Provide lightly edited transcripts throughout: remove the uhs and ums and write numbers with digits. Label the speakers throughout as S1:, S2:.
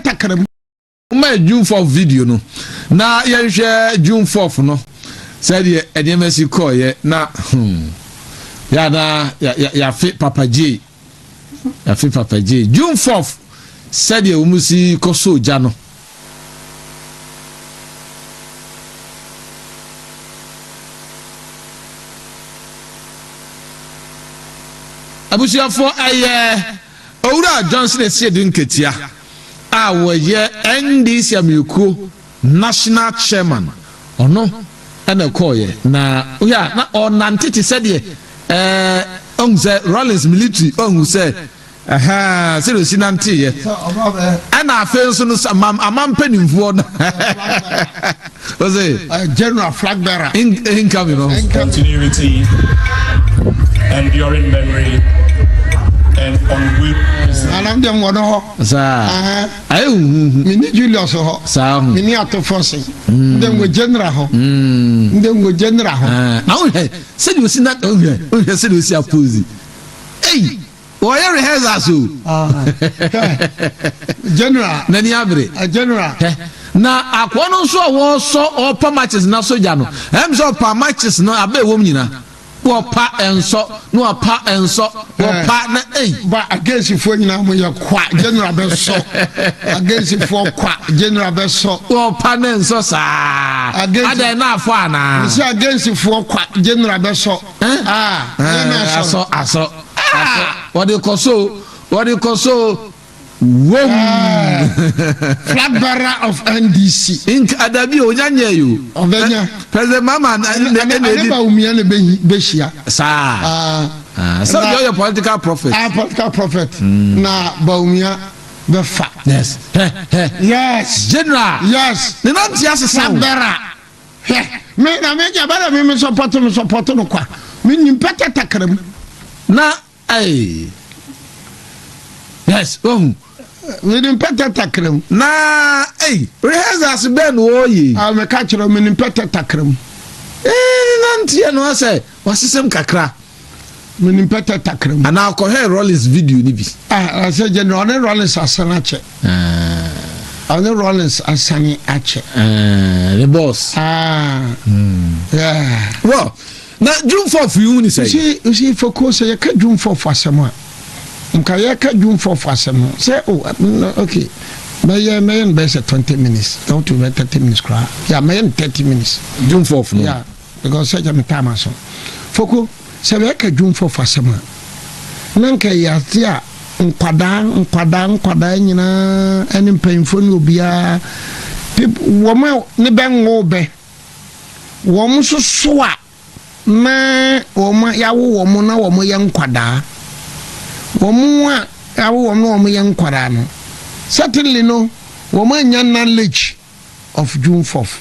S1: takram
S2: my June 4th video no na ye share June 4th no said ye edemesi call ye na ya na ya fit Papa J ya fit Papa J June 4th said ye umusi koso jano abusiafo aye owura Johnson esiedi nketia a woye NDC amiko national chairman ono ana koye na oya na onantete said onse Rollins military onse se do sinante ye ana afenso no amampanimfo no ose
S1: general flag bearer
S2: income, you know,
S3: continuity, enduring memory, and unwavering.
S1: I'm them one ho.
S2: Sir,
S1: Mini Julius ho.
S2: Sir,
S1: Mini Atofonsi. Them go general ho. Them go general ho.
S2: Now, said you see that over. Said you see a posy. Hey, why are you
S1: general?
S2: Nani abre.
S1: A general.
S2: Na akwono so wo so opa matches na soja no em so pa matches no abe wom nyina wo pa enso no pa enso wo pa na
S1: ba against fo nyina mo ye kwa general be so against fo kwa general be so
S2: wo pa na enso sa ada na afọ ana
S1: we say against fo kwa general be so
S2: aso what you call so Whoa.
S1: Flag bearer of NDC.
S2: Ink adabi onyanya you. President Mama
S1: never umiane beshia.
S2: So you're your political prophet.
S1: Political prophet. Na baumia be fa.
S2: Yes.
S1: Yes.
S2: General.
S1: Yes.
S2: The nanti ase
S1: flag bearer. Me na me jabara me support no kwa. Me nimpata takram.
S2: Na ai. Yes.
S1: We didn't pet takram.
S2: Na, hey, rehearsals ben woyi.
S1: I me catch you me pet takram.
S2: Nanti no say, wasisem kakra.
S1: Me pet takram.
S2: And now ko hear Rollins video ni bi.
S1: I said General Rollins asanache. Only Rollins asani ache.
S2: The boss.
S1: Yeah.
S2: Well, na June 4th you ni say.
S1: You see focus you can June 4th asema. Mkayeka June 4th asema. Say okay. May best 20 minutes. Don't you 30 minutes cry. Yeah, may 30 minutes.
S2: June 4th no.
S1: Yeah. Because such a time so. Foko say we ka June 4th asema. Nanka ya tia nkwadaa nyina ene mpanyimfo ne obia woma ne benwo be wom soso a na woma yawo wom na wom ye nkwadaa wom a yawo wom na wom ye nkwadaa no certainly no wom anya knowledge of June 4th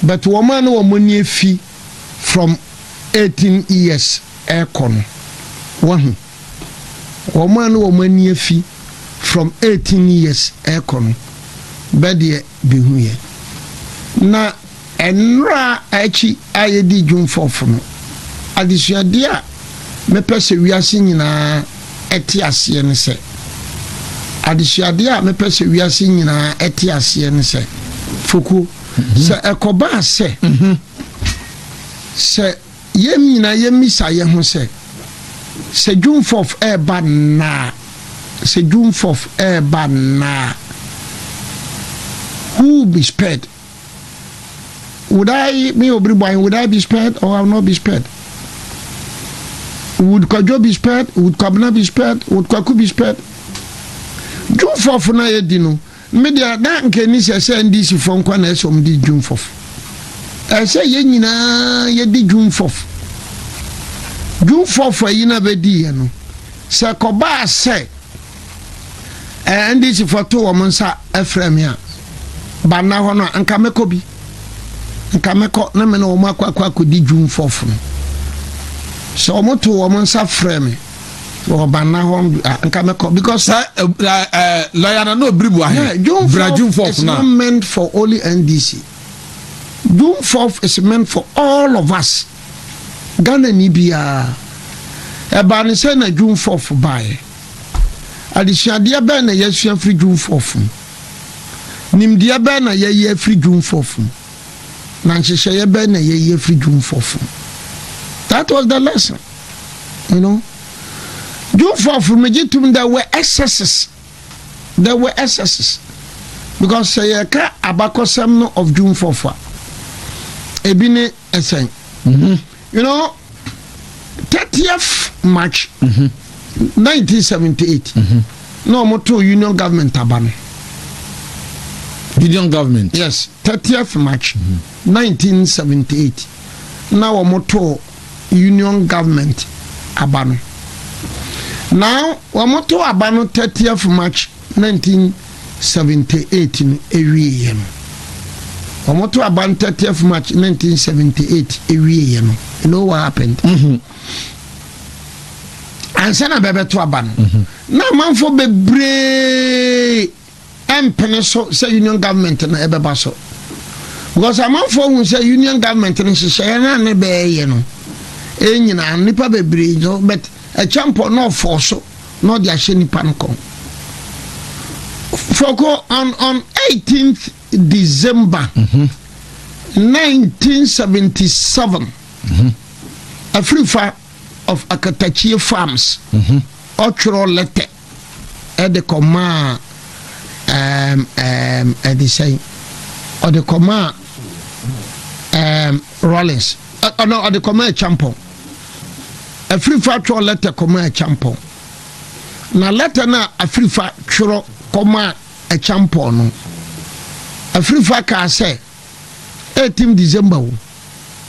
S1: but wom na wom ni efi from 18 years ekon wahu woman woman yefi from 18 years ekon bedie bihuye na enra achi ayedi June 4th no adisuade a mepese wiase nyina eti ase ne se adisuade a mepese wiase nyina eti ase ne se foku se ekoba se se yem nyina yemisa ye ho se June 4th eba na June 4th eba na who will be spared? Would I be spared or I will not be spared? Would Kwajo be spared? Would Kwabena be spared? Would Kwaku be spared? June 4th na yedino media na nke ni se NDC for nkwa na esom di June 4th say ye nyina ye di June 4th June 4th yi na bedi ye no se koba se NDC for to wo nsa efrem ya ba na ho no anka meko bi nka meko na me no wo akwa di June 4th no so wo to wo nsa frem wo ba na ho anka meko because
S2: lawyer na no bribu ahe
S1: June 4th is not meant for only NDC. June 4th is meant for all of us. Ghana ni bia e ba ni say na June 4th buy adehyadeɛ bɛn na yɛsua free June 4th nimdeɛ bɛn na yɛyɛ free June 4th na nhyehyɛeɛ bɛn na yɛyɛ free June 4th. That was the lesson, you know. June 4th mejitum there were excesses because sayeka abakosem no of June 4th ebine esen you know 30th March 1978 no moto union government abano.
S2: Union government,
S1: yes, 30th March 1978 now moto union government abano. Now wamoto abano 30th March 1978 in ewie no wamoto abano 30th March 1978 ewie no. You know what happened? Ansana bebe to abano na manfo bebre empene so say union government na ebeba so because amanfo hu say union government no hyehyɛ na ne be ye no enyina nipa bebre no but a champion no force no the ahye nipa no kon foko on 18th December 1977 a free fire of Akatachie farms otro letter at the command at the say or the command Rollins no or the command champion a free factual letter command champion na letter na a free factual command a champion no a free fact say 18 December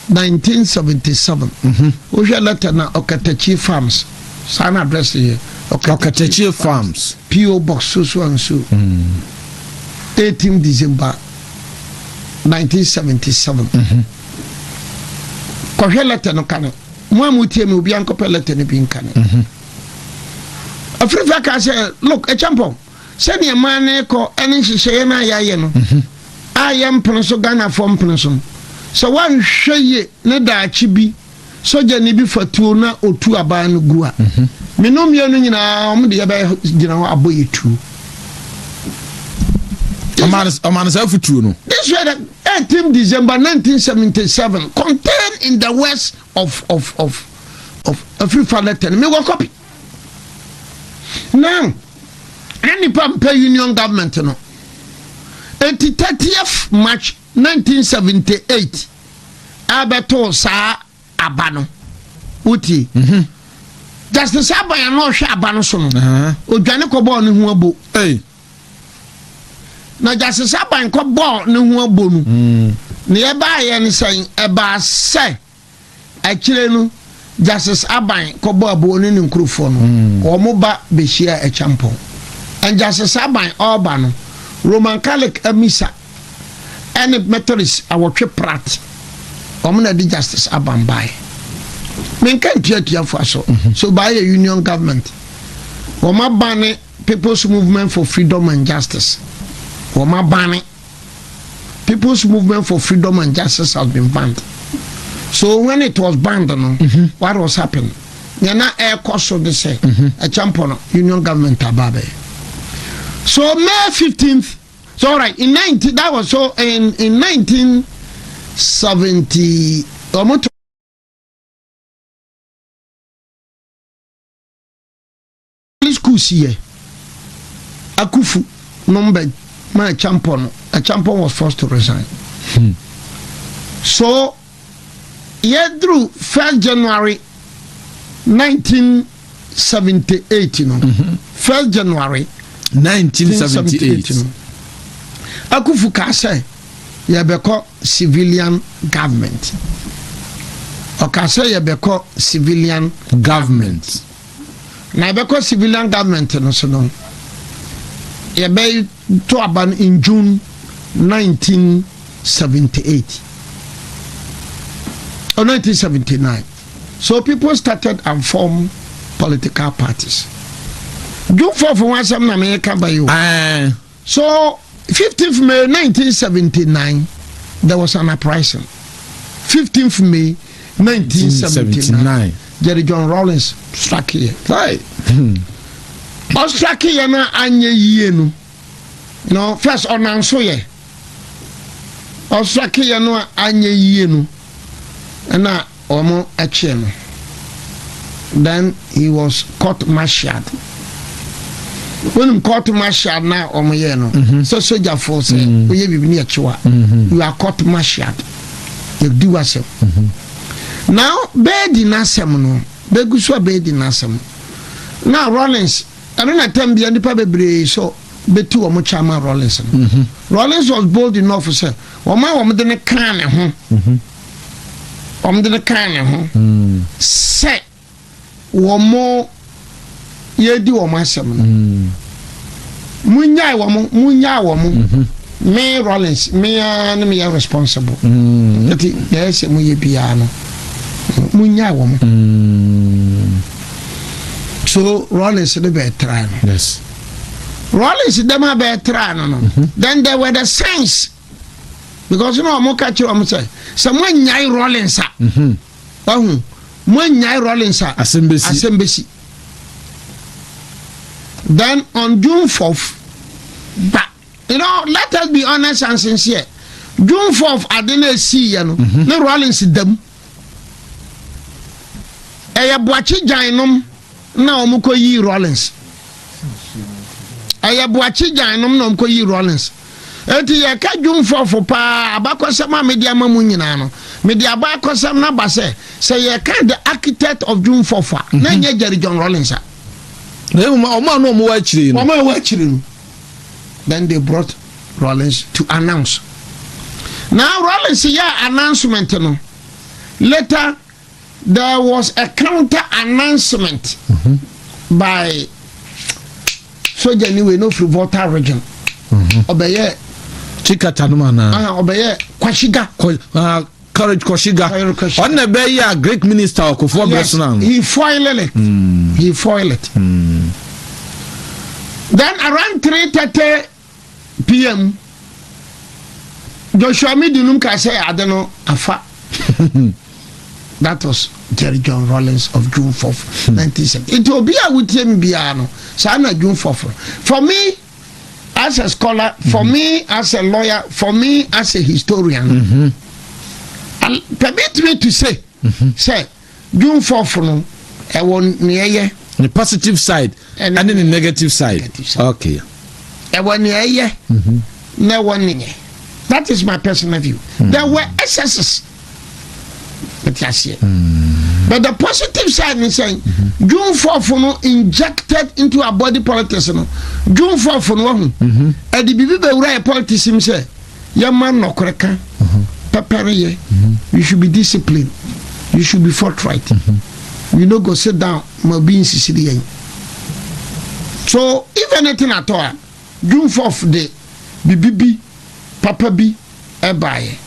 S1: 1977 we shall letter na Okatachi farms sign address here
S2: Okatachi farms
S1: PO box so and so 18 December 1977 ko letter no kan mo amutie me obi ankope letter ne bi nkan Africa ka say look a champion say ne man ne ko ene hyehyeye na yaye no ayam prenso Ghana form prenso so wan hweye ne daachi bi soja ne bi fatuo na otu aba no gu a me no mie no nyina om de yaba gina ho aboyetu
S2: Oman is futuo no.
S1: This was the 18th December 1977 contained in the west of Africa letter me go copy now any pampa union government no 30th March 1978 abeto sa abano uti Justice Abaya no hwe abano so no odwane ko bo ne ho abo na Justice Abaya ko bo ne ho abo nu ne e ba ye ne sen e ba se akire nu Justice Abaya ko bo abo ne nkrofo no o mo ba be hia e champion and Justice Abaya oba no Roman Catholic Amisa any Methodist awotwe prat omuna di Justice Abambai men kan tia for so by a union government woma bane People's Movement for Freedom and Justice woma bane People's Movement for Freedom and Justice has been banned. So when it was banned what was happening yana air cost of the say a champion union government ababe. So May 15th, so all right, in 19 that was so in 1970 schools here Akufu number my champion a champion was forced to resign. So through 1st January 1978 you know 1st January
S2: 1978
S1: Akufu ka say yebeko civilian government o ka say yebeko civilian government na yebeko civilian government no so no yebe to aban in June 1978 or 1979. So people started and formed political parties. June 4th one some na me ka by you. So 15th May 1979 there was an uprising. 15th May 1979 Jerry John Rawlings struck here.
S2: Right.
S1: Ostraki ye na anye yie no first onanso ye Ostraki ye no anye yie na omo eche no. Then he was court-martialed. When court-martialed now omo ye no so soldier force oye bibi ni echewa you are court-martialed. You do asem. Now bedi nasem no beguso bedi nasem. Now Rollins I don't attempt the nipa bebre so betu omo chama Rollins. Rollins was bold enough to say omo de ne kan ne ho. Omo de ne kan ne ho. Say womo yedi womo asem no. Munya womo me Rollins me and me are responsible. That yes mu ye bia no. Munya womo. So Rollins the be try no.
S2: Yes.
S1: Rollins them have be try no. Then there were the signs because you know mo catch you say someone nyai Rollins a. Mo nyai Rollins a asembesi. Then on June 4th, but you know, let us be honest and sincere. June 4th, I didn't see you know. No Rollins them. Aya buachi jainom na omuko yi Rollins. Aya buachi jainom na omuko yi Rollins. Eti ya ka June 4th pa abakosema media mamu nyina no. Media abakosema na ba say ye ka the architect of June 4th na nye Jerry John Rollins.
S2: Then
S1: they brought Rollins to announce. Now Rollins announcement no. Later there was a counter announcement by Soja anyway no free Volta region. Obeye
S2: Chikata no mana.
S1: Obeye Kwashiga.
S2: Courage Koshiga. On the bay Greek minister Okufo Bresnan.
S1: He foiled it. He foiled it. Then around 3:30 p.m. Joshua Midunum ka say I don't know afa. That was Jerry John Rollins of June 4th, 1970. It will be a with him biano. Sana June 4th. For me as a scholar, for me as a lawyer, for me as a historian. Permit me to say, June 4th no, I want
S2: the positive side and then the negative side. Okay.
S1: I want no one. That is my personal view. There were excesses, but yes, but the positive side is saying June 4th no injected into our body politics no. June 4th no, and the people were politics say, "Your man no correct." You should be disciplined. You should be forthright. You don't go sit down, be in Sicilian. So, if anything at all, June 4th day, BBB, Papa B, buy.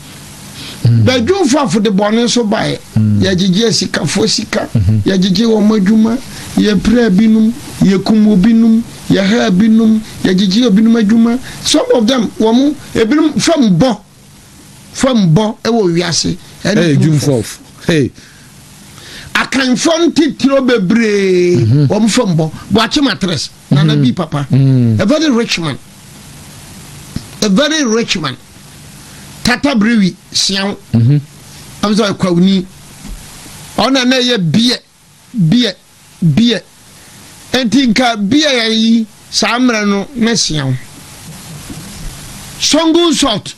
S1: But June 4th the bonus so buy. Yajiji sika fosika, Yajiji omajuma, ye prayer binum, ye kumu binum, ye hair binum, Yajiji obinum ajuma. Some of them, wamu, ebinum from Bo, ewo wiase.
S2: Hey, June 4th. Hey.
S1: I can phone titro bebre. From Bo. Watch mattress. Nana be papa. A very rich man. A very rich man. Tata brewi. Sian. I was like, Kwani. On a nay beer. And think beer ye. Samrano. Messian. Songo salt.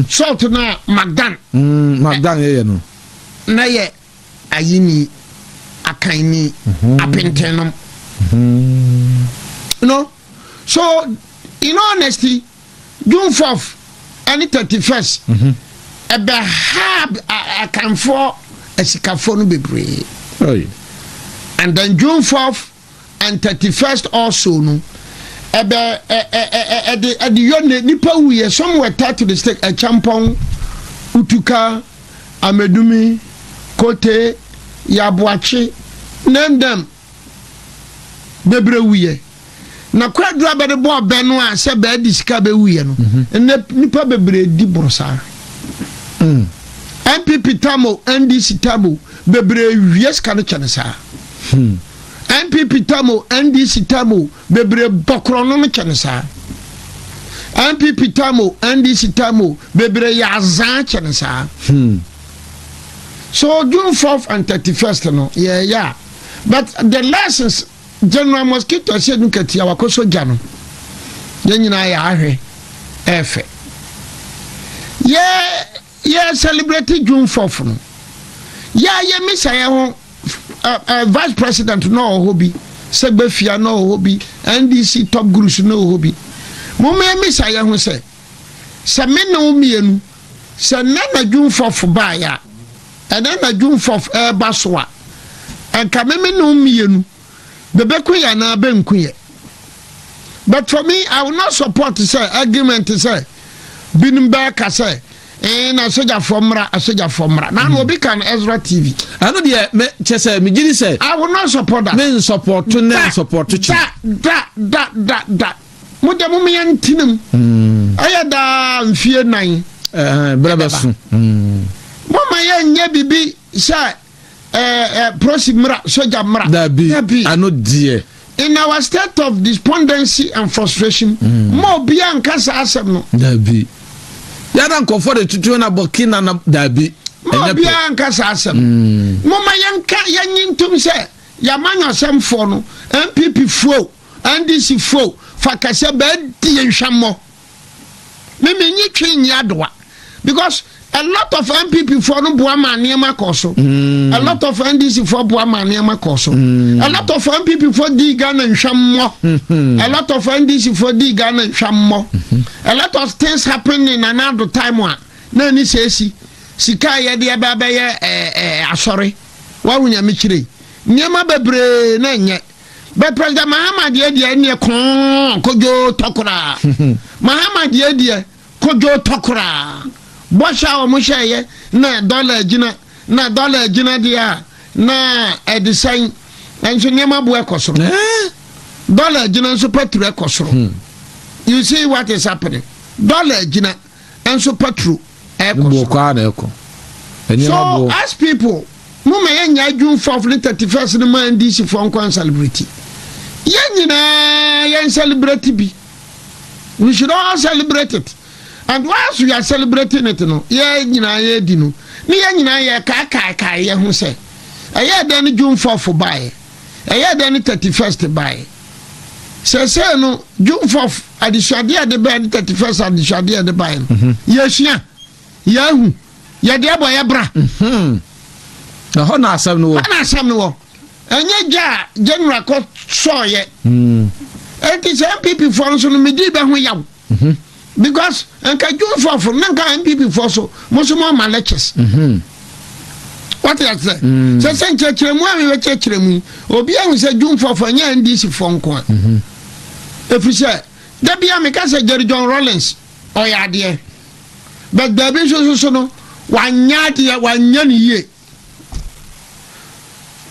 S1: Salt na Magdan.
S2: Magdan ye no.
S1: Na ye ayini akaini apentenom. You know? So in honesty, June 4th and 31st ebe have I can for a sikafonu bebre. And then June 4th and 31st also no. Ebe the yone nipa we somewhere tied to the stake a champon utuka amedumi kote yabuachi name them bebre we na kwadra be the boy beno a se be disika be we no nipa bebre di brosa MPP tamo NDC tamo bebre wies kan chanesa NPP tamo NDC tamo bebre bokro no me kyene saa NPP tamo NDC tamo bebre yazan kyene saa so June 4th and 31st no yeah but the lessons General Mosquito said nkatia wakoso jano yenyina ya ahwe efe yeah celebrating June 4th no yeah misa ye ho vice president no hobby Sebefia no hobby NDC top groups no hobby mo me misa ye ho se me no mienu se na June 4th ba ya na June 4th basoa enka me no mienu bebeku ya na benku ye. But for me, I will not support say argument say binim back say na soja formra na no be can Ezra TV.
S2: I know the me say me gidi say
S1: I will not support that.
S2: Men support to na support to
S1: that mo de mo me yantinum aya da mfie nan
S2: braba su
S1: mo ma ye bibi say prosimra soja mra
S2: da bi I know dear.
S1: In our state of despondency and frustration, more beyond cancer asem no.
S2: Dabi. Ya dan ko for the tutu na Burkina na dabi.
S1: More beyond cancer asem. Mama yanka yanyintum se ya manya asem for no. MPP fo, NDC fo, fa kase be di nhwammo. Me nyi twi nyadoa because a lot of MPP for no boa ma niema koso. A lot of NDC for boa ma niema koso. A lot of MPP for di Ghana nhwammo. A lot of NDC for di Ghana nhwammo. A lot of things happen in another time one. Na ni sesi sika ye de ba ye asori. Wa wunya michire. Niema bebre na nye. But President Muhammad ye de ne kon kojo tokura. Muhammad ye de kojo tokura. Bosha o mushaye na dollar gina dia na edisan enso niema bo ekosoro dollar gina enso petro ekosoro you see what is happening dollar gina enso petro ekosoro so as people mo me nya June 4th 31st no man DC for nkwan celebrity yen celebrate bi we should all celebrate it. And once we are celebrating it, no, yeah, ye dino. Me nyina ye ka ye hu se. Aye then June 4th buy. Aye then 31st buy. Say no June 4th adishade de buy 31st adishade de buy. Yeshia. Yahu. Ye de boy bra.
S2: Na ho na asam no.
S1: Na asam no. Enye ja general court so ye. Enti say MPP for so no me di be ho yaw. Because enka June 4th nanka MPP for so mosumo ma lectures what is that say say chechremu ami we chechremu obi ahun say June 4th anya NDC for nko efise da bia me ka say Jerry John Rollins oyade but da bi so no wanya ni ye.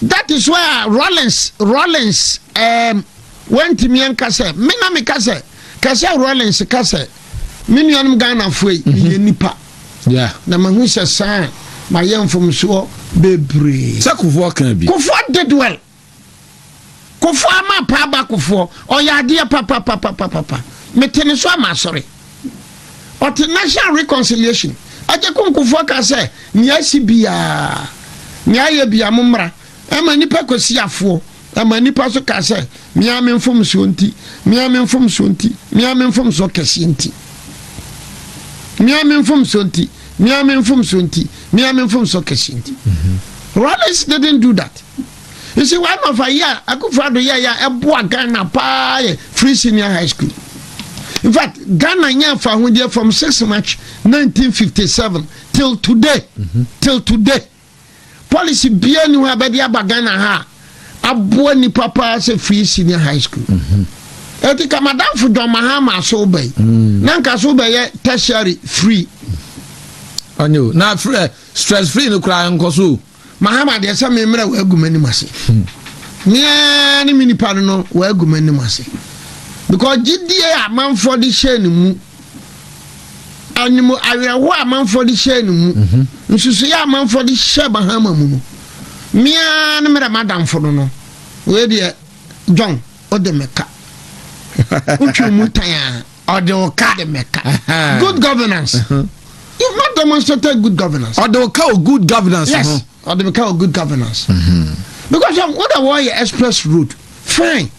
S1: That is why Rollins went to me and kase me na me kase Rollins kase Minion Ghana free, nipa.
S2: Yeah.
S1: Na mahu se san ma yem from so bebre.
S2: Sakufo kan bi.
S1: Kufo did well. Kufo ama pa ba kufo. Oyade papa. Metene so ama sorry. Ot national reconciliation. Aje kufo ka se ni asibia. Ni aye bia momra. Ema nipa kosi afo. Ema nipa so ka se mi amemfom so nti. Mi amemfom so kesi nti. Miamemfum so kesinti. Rollins didn't do that. You see, one of a year, I could find a boy Ghana pie free senior high school. In fact, Ghana nya found from 6 March 1957 till today. Policy bien you have Ghana ha. A boy ni papa say free senior high school. Etika madam for John Mahama so bay. Nanka so bay tertiary free.
S2: Anyo na stress free no cry nko so.
S1: Mahama de say me mra we agumani mase. Nia ni mini pa no we agumani mase. Because GDA man for the share ni mu. Animu awewo man for the share ni mu. Nsusu ya man for the share Bahama mu no. Mia ni mra madam for no. we dey John Odemeka Uchu Mutaya Odoka Demeka. Good governance. You've not demonstrated good governance.
S2: Odoka good governance.
S1: Yes. Odemeka good governance. Because what about your express route? Fine.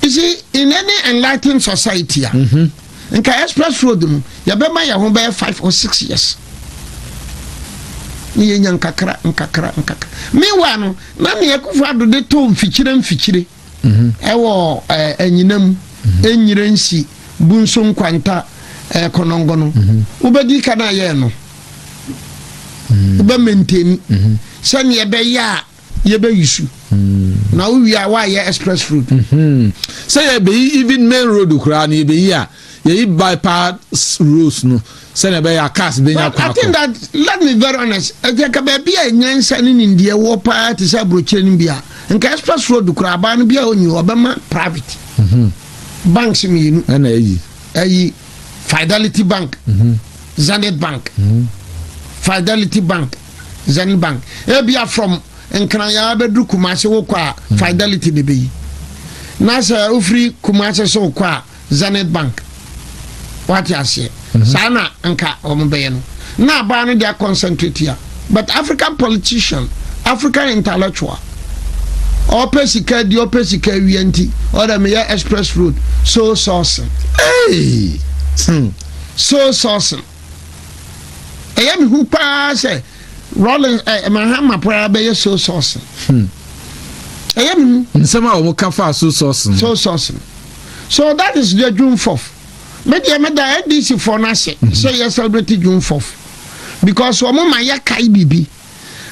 S1: You see, in any enlightened society, in express road, you better my home by 5 or 6 years. Nkakra. Meanwhile, na me akufa do de to mfikyire. Ewo enyinam enyirensi bunso nkwanta konongono. Ubedi kana ye no. Ube maintain. Sani ebe ya yebe yisu. Na we are why express route.
S2: Say be even main road ukra na be ya ye bypass roads no. Say be ya cars be nya kwa.
S1: I think that, let me be very honest. Ejeka be bia nyansa ni ndie wo pa ti sa broche ni bia. Nka express road ukra ba no bia onyi obema private. Banks mi nu.
S2: Na
S1: ayi Fidelity Bank. Zenith Bank. Fidelity Bank. Zenith Bank. E bia from Nkranya bedru Kumasi wo kwa Fidelity de be. Na say ofri Kumasi so kwa Zenith Bank. What you say? Sana anka ombe no. Na ba no dey concentrate here. But African politician, African intellectual, opesika di opesika wianti, or the me express road so sourcing.
S2: Hey.
S1: So sourcing. I am who pa say Rollins Mahama prayer be so sourcing. I am
S2: nsema o ka fa so sourcing.
S1: So sourcing. So that is the June 4th. Media NDC for Nase say you celebrate June 4th because omo ma ya kai bibi,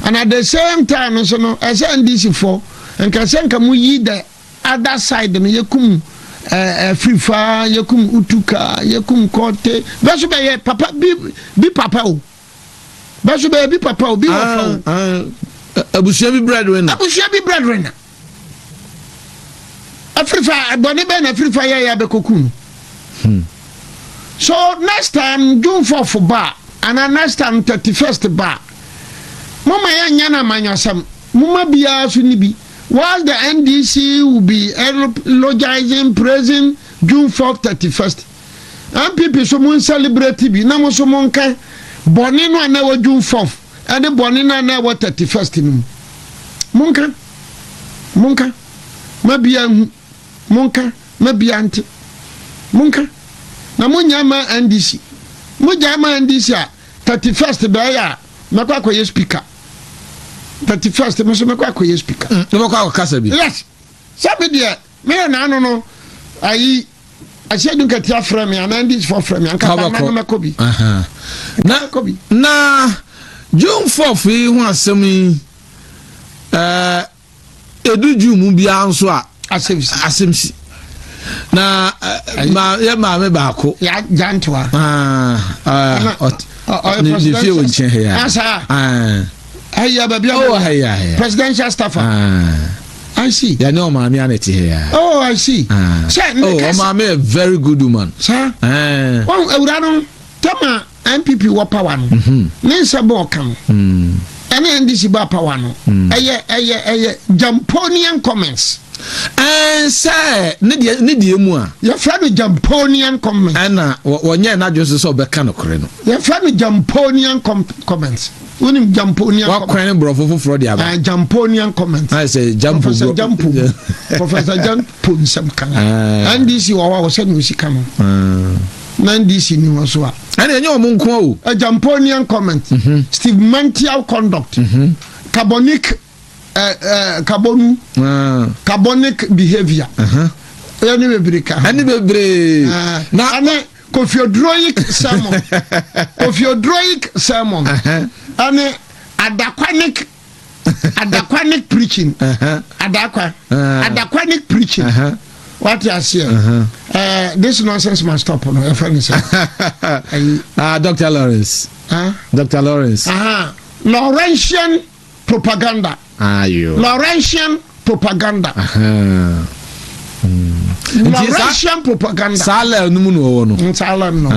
S1: and at the same time so no as NDC for and can say can we the other side no yekum free fire yekum utuka yekum kote beso be papa bi papa o beso be papa o bi wafa
S2: abusia bi breadwinner free fire boni be na free fire ya be kokunu. So next time June 4th bar and next time 31st bar. Mama ya nyana manyasam. Mama biya sunibi. While the NDC will be eulogizing, praising June 4th, 31st. And people someone celebrate bi. Namo someone ka bonino na June 4th. And the bonino na 31st num. Munka. Mabiya anti. Munka. Na munyama NDC. Munyama NDC 31st be ya makwa akoye speaker. 31st me so makwa akoye speaker. Makwa akasa bi.
S1: Yes. Sabe dia me na anu no ayi ashedu nkati afra me and NDC for frame anka na makobi.
S2: Na kobi. Na June 4th yi hu asem yi eduju mu bia nso a asemsi. Na ma me baako
S1: ya jantwa
S2: ni fie won chen he ya
S1: aya babia presidential staffer I see
S2: ya no ma me aneti he ya
S1: I see
S2: ma me a very good woman
S1: sir won awura no tama MPP wo power no ne nsebo kan ene NDC ba power no eye Jamponian comments. Say
S2: ne die mu a
S1: your friend Jamponian comments
S2: na wonye na adwo so obeka no kore no
S1: your friend Jamponian comments unim Jamponian
S2: wa kwan brofo foforo dia ba
S1: Jamponian comments
S2: I say
S1: Professor Jampo nsem kan NDC wa se no sika no NDC ni wo so a
S2: ene enye omo nko o
S1: Jamponian comment Steve Mantial conduct carbonic carbonic behavior any bebre na ane cofiodroic sermon ane adaquanic preaching adaquanic preaching what you say this nonsense must stop no your friend say
S2: Dr. Lawrence
S1: Laurentian propaganda Laurentian propaganda Laurentian propaganda
S2: sala no mu no no
S1: sala no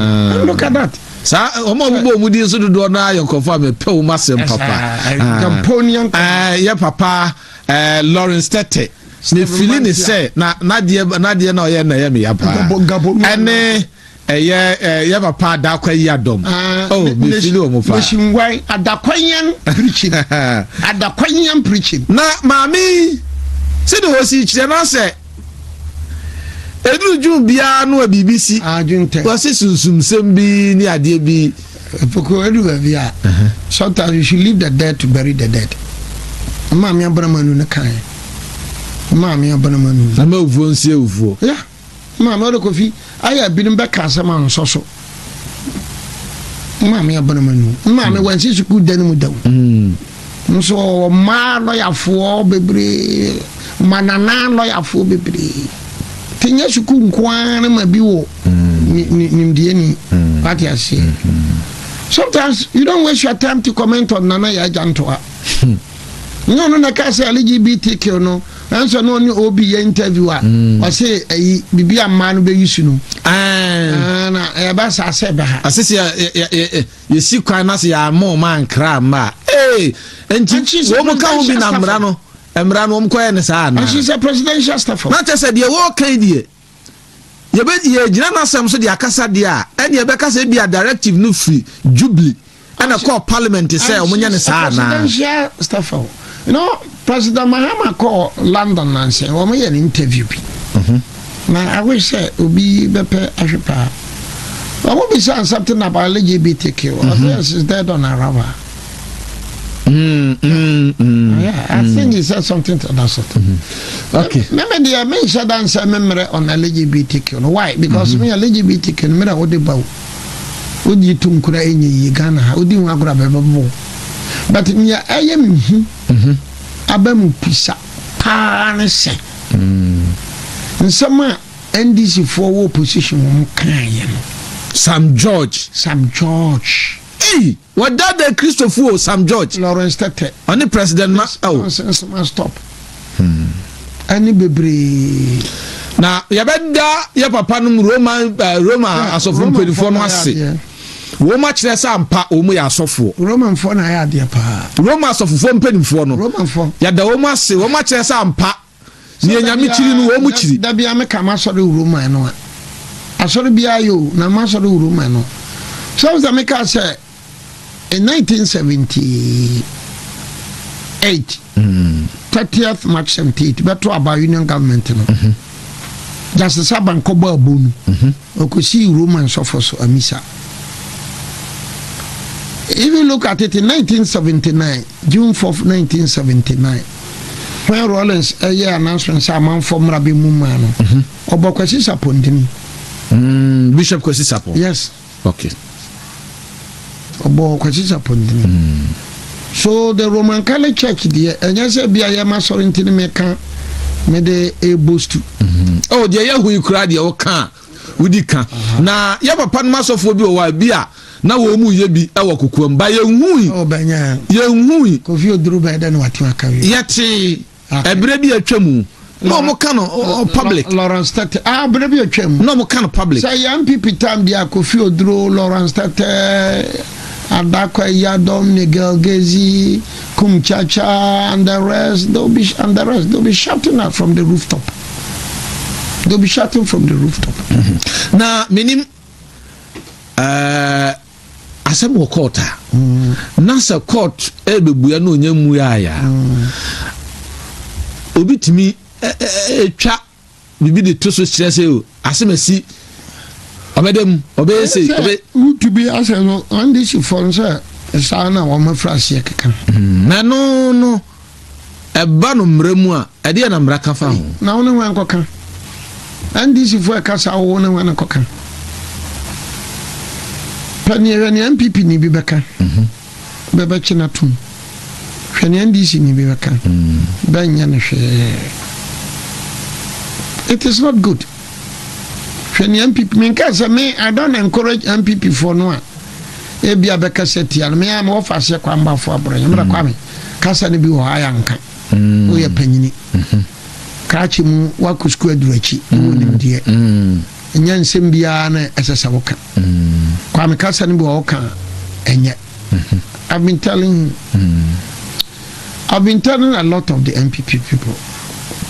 S1: look at that
S2: sa omo bubo mu di so do na ayonkofo am pe wo masem papa
S1: Jamponian
S2: ya papa Lawrence Tete me feeling is say na deɛ na ɔyɛ na yɛ me ya pa ɛne ɛyɛ papa adakwa yi adom me feeling o mo fa
S1: why adakwanyan preaching
S2: na maami se de hosi kyerɛ na sɛ eduru dwun bia no BBC wasi sunsum sem bi ni adeɛ bi
S1: poko edu bia sometimes you should leave the dead to bury the dead maami abonamanu ne kan maami abonamanu
S2: na ma uvuo nsie uvuo
S1: ya maami ode kofi aya binim be ka asɛm anso so maami abonamanu maami wansi suku dan mu daw nso ma lɔyafo bebre manana lɔyafo bebre tinya suku nkwan ma bi wo nimdie ni party ase sometimes you don't waste your time to comment on Nana Yajantoa no na ka say LGBTQ no answer no ni obi interviewer o say bibia ma no be yusu no na e ba sa se ba
S2: asisi ye si kwan na se ya mo man kra ma enti wo mo ka ho bi na mra no emra no mko ne sa na
S1: she's a presidential staffer
S2: na tese de wo kan die ye gina na sam so de akasa de a ene ye be kasa bi a directive no free jubilee ana call parliament say o munya ne sa na
S1: presidential staffer you know President Mahama call London and say o me an interview bi na I wish say obi bepe ahwepa I won't be saying something about LGBTQ or this is dead on arrival. Yeah, I think he said something to that sort.
S2: Okay.
S1: Maybe the mention dance memory on LGBTQ. Why? Because me LGBTQ me da odi bawo. Odi tunkura enyi Ghana, odi nwagura bebo. But me ayem abam pisa pa ne se. Nsama NDC for opposition mo kan ye no.
S2: Sam George. Hey, what that the Christopher Sam George?
S1: Lawrence Tete.
S2: Only president ma
S1: stop. Ani bebre.
S2: Na yabeda ya papa no Roma asofo mpedifo no ase. Wo ma kire sa ampa o mu ya asofo.
S1: Roman fo na ya de pa.
S2: Roma asofo mpedifo no.
S1: Roman fo.
S2: Ya da wo ma se, wo ma kire sa ampa. Ni enyame kiri no wo mu kiri.
S1: Da bia me ka ma so de Roma no. Asori bia yo na ma so de Roma no. So that make us say in 1978 30th March 78 beto about union government no Justice Abankobo Abunu okosi Roman sofos amisa. If you look at it in 1979 June 4th 1979 when Rollins a year announcement say man from Rabbi Muma no obokwasi sapondini
S2: Bishop Kwesi Sapo.
S1: Yes.
S2: Okay.
S1: Obo kwasi sapondini. So the Roman Catholic Church there and you say bia ya masorintini meka me de e boost.
S2: Oh dia ya hu ikura dia o kan udi kan na ya papa no masofo bi o wa bia na wo mu ye bi e wo kokuam ba ye hui
S1: o banya
S2: ye hui
S1: Kofi Oduru ba da no watima kawe
S2: yeti ebre bi atwamu no mo kan public
S1: Lawrence Tete ebre bi atwamu
S2: no mo kan public
S1: say young people time dia Kofi Oduru Lawrence Tete Adakwa Yadom Nigel Gezi Kumchacha and the rest they'll be shouting out from the rooftop. They'll be shouting from the rooftop.
S2: Na minim asem wo court na sa court ebebuya no nyemu ya obitimi etwa bibi de to so kire se o asemasi obedem obese
S1: to be as no on this phone sir sana wo mafrase keka
S2: na no eba no mremu a ede na mra ka fa ho
S1: na wona wan koka and this for kasa wo na wan koka paniere ni MPP ni bi beka bebe china tum hwene NDC ni bi beka banya na hwe it is not good. Hwene MPP me kasa me I don't encourage MPP for no e bia beka setial me am offer se kwamba fo abro nyamra kwame kasa ne bi wo ayanka wo ye panyini krachi mu wakusku adurachi wo nimdie nyansem bia na esesa woka kwame kasa ne bi wo ka enye I've been telling a lot of the MPP people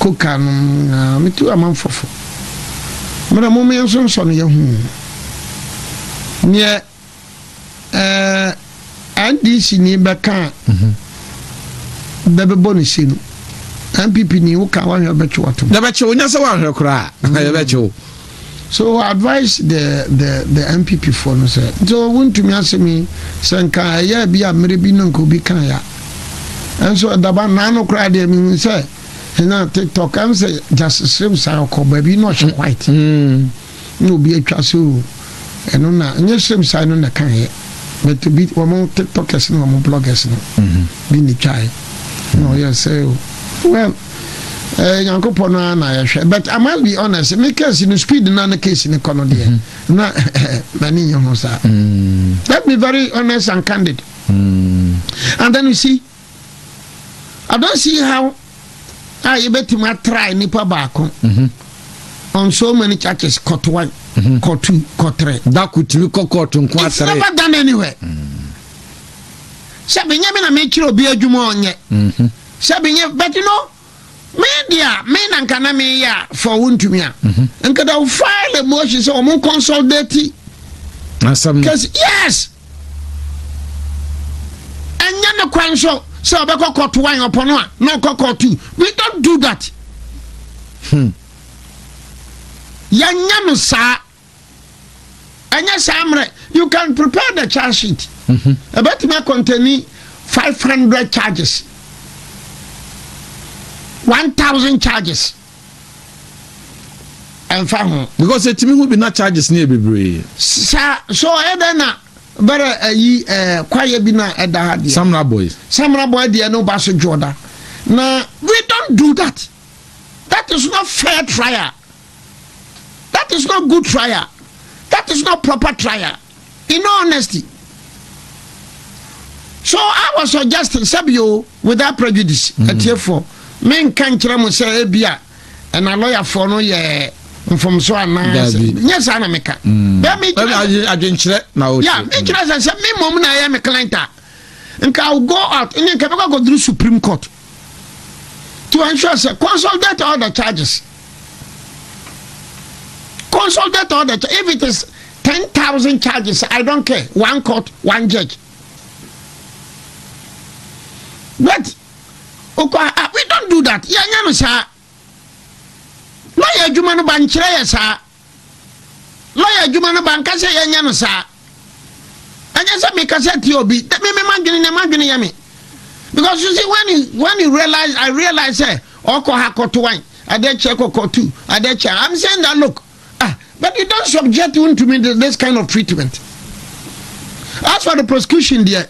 S1: koka no me tu amanfofo mena mo me nso nso no ye hu ne NDC ni beka bebe bonus no MPP ni wo ka wa hwe beche wato
S2: na beche onya se wa hwe kra ya beche
S1: so I advise the MPP for no say so wontumi asemi sanka ya bia mere bi no nko bi kan ya enso daba na no kra de mi say na TikTok am say just same say ko baby no she white no bi atwa so eno na nye same say no na kan ye but to be wo TikTokers no mo bloggers no bi ni chai no yes say well Yankopon na ya but I must be honest make case in speed na na case in kono de na mani nyo sa let me very honest and candid and then you see I don't see how you better try nipa baako on so many churches court 1 court 2 court 3
S2: that could be court 3
S1: it's never done anywhere sabi nyame na me kiro bi adwuma onye sabi nye but you know media me na nkana me ya for wontumi a nkada u file a motion so mo consolidate because yes anya na kwan so obekọ court 1 opono a no court 2 we don't do that yanya no sa anya samre you can prepare the charge sheet about me contain 500 charges 1,000 charges and found
S2: because it me who be not charges near be
S1: so edana better quiet be na edahadi
S2: Samra boy
S1: they no baso joda now we don't do that. That is not fair trial, that is not good trial, that is not proper trial in all honesty. So I was suggesting Sabio without prejudice at therefore men can't tell say ebia and a lawyer for no ye from so yes ana meka
S2: I didn't now
S1: yeah me say me mom na ya me client and I will go out and can go through Supreme Court to ensure say consolidate all the charges, consolidate all the if it is 10,000 charges I don't care, one court one judge. But we don't do that. Ya nya no sa. Lawyer adwuma no ban kire ya sa. Lawyer adwuma no ban ka se ya nya no sa. Anya say me ka se ti obi. Me madwene ya me. Because you see when you realize I realize say oko ha koto wan. Ade check oko 2. Ade check. I'm saying that look. But you don't subject to me this kind of treatment. As for the prosecution there,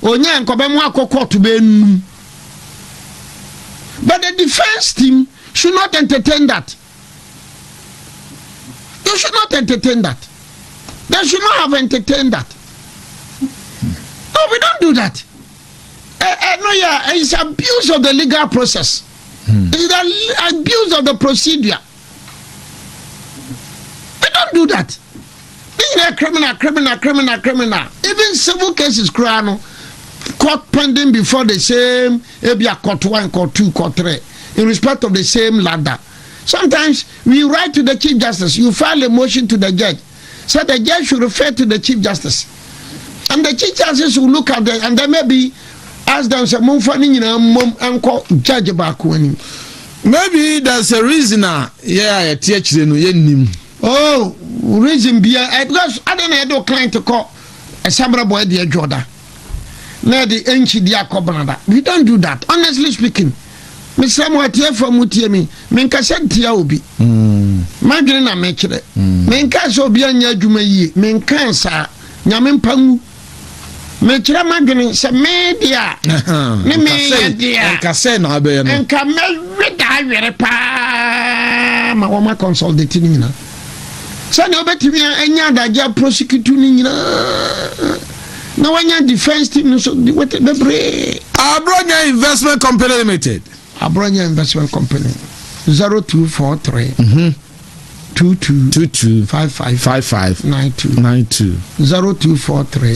S1: onya nkobemu akoko to be. But the defense team should not entertain that. You should not entertain that. They should not have entertained that. No, we don't do that. No, yeah, it's abuse of the legal process. It's the abuse of the procedure. We don't do that. Being a criminal. Even civil cases, court pending before the same court 1, court 2, court 3 in respect of the same ladder. Sometimes we write to the Chief Justice, you file a motion to the judge, so the judge should refer to the Chief Justice, and the Chief Justice will look at it and then maybe ask them say judge back when
S2: maybe there's a reason
S1: oh reason be because I don't know client to call a Sabra boy dear Jordan. Na the enchi dia kobanada. We don't do that. Honestly speaking, me samu atie for mutie mi. Me nka se tia obi. Madwene na me kire. Me nka so obi anya adwuma yie. Me nka sa nyame mpangu. Me kire madwene se media. Ne me dia.
S2: Nka se na abe no.
S1: Nka me weda were pa. Ma wo ma consolidate ni nyina. Se na obetimi anya daja prosecute ni nyina. Now when your defense team so what the
S2: Abronya Investment Company Limited.
S1: Abronya Investment Company 0243 20
S2: 22
S1: 55
S2: 55
S1: 92 0243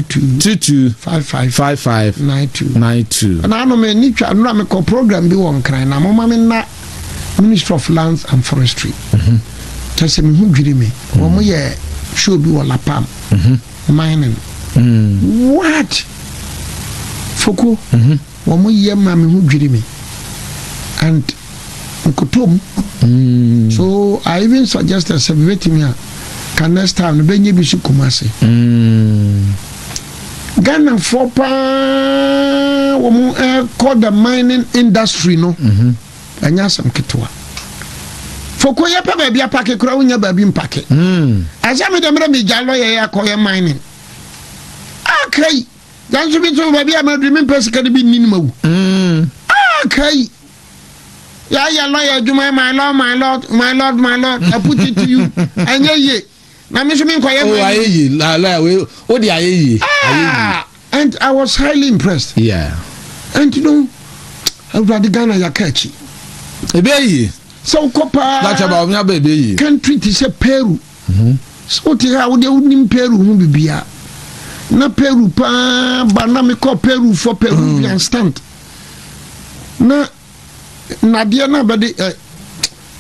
S2: 22
S1: 55
S2: 92
S1: and I know me need to know me program bi won kran na mama me na Ministry of Lands and Forestry tell me who dwiri me wo mo ye show bi wala pam mining what foko wo mo ye ma me who dwiri me and nkotom so I even suggested celebrating here can next time no benye bi su kumase Ghana for pa wo mo call the mining industry no anya sam ketwa foko ye pa ba bia pake kura wonya ba bi mpake aja me dem me jalo ye akoye mining akai janso bi to ba bia ma dream pesika de bi ninimawu akai ya lawyer Juma my lord I put it to you anya ye na me so me nkoye
S2: ayeyi la we o di ayeyi
S1: and I was highly impressed and you know everybody Ghana ya catchy
S2: ebeyi
S1: so kopa
S2: la chaba o nya bebeyi
S1: country ti say Peru so ti ha wo de unim Peru hu bibia na Peru pa ba na me call Peru for Peruvian stand na dia na bade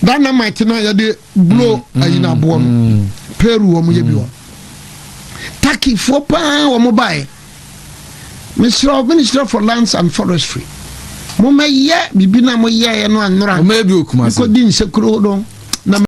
S1: dynamite na ya de blow ayina bo Peru wo mo ye bi wo taki fo pa wo mo bae Minister for Lands and Forestry mo me ye bibi na mo ye no anora
S2: mo me bi okuma
S1: ko din sekuro don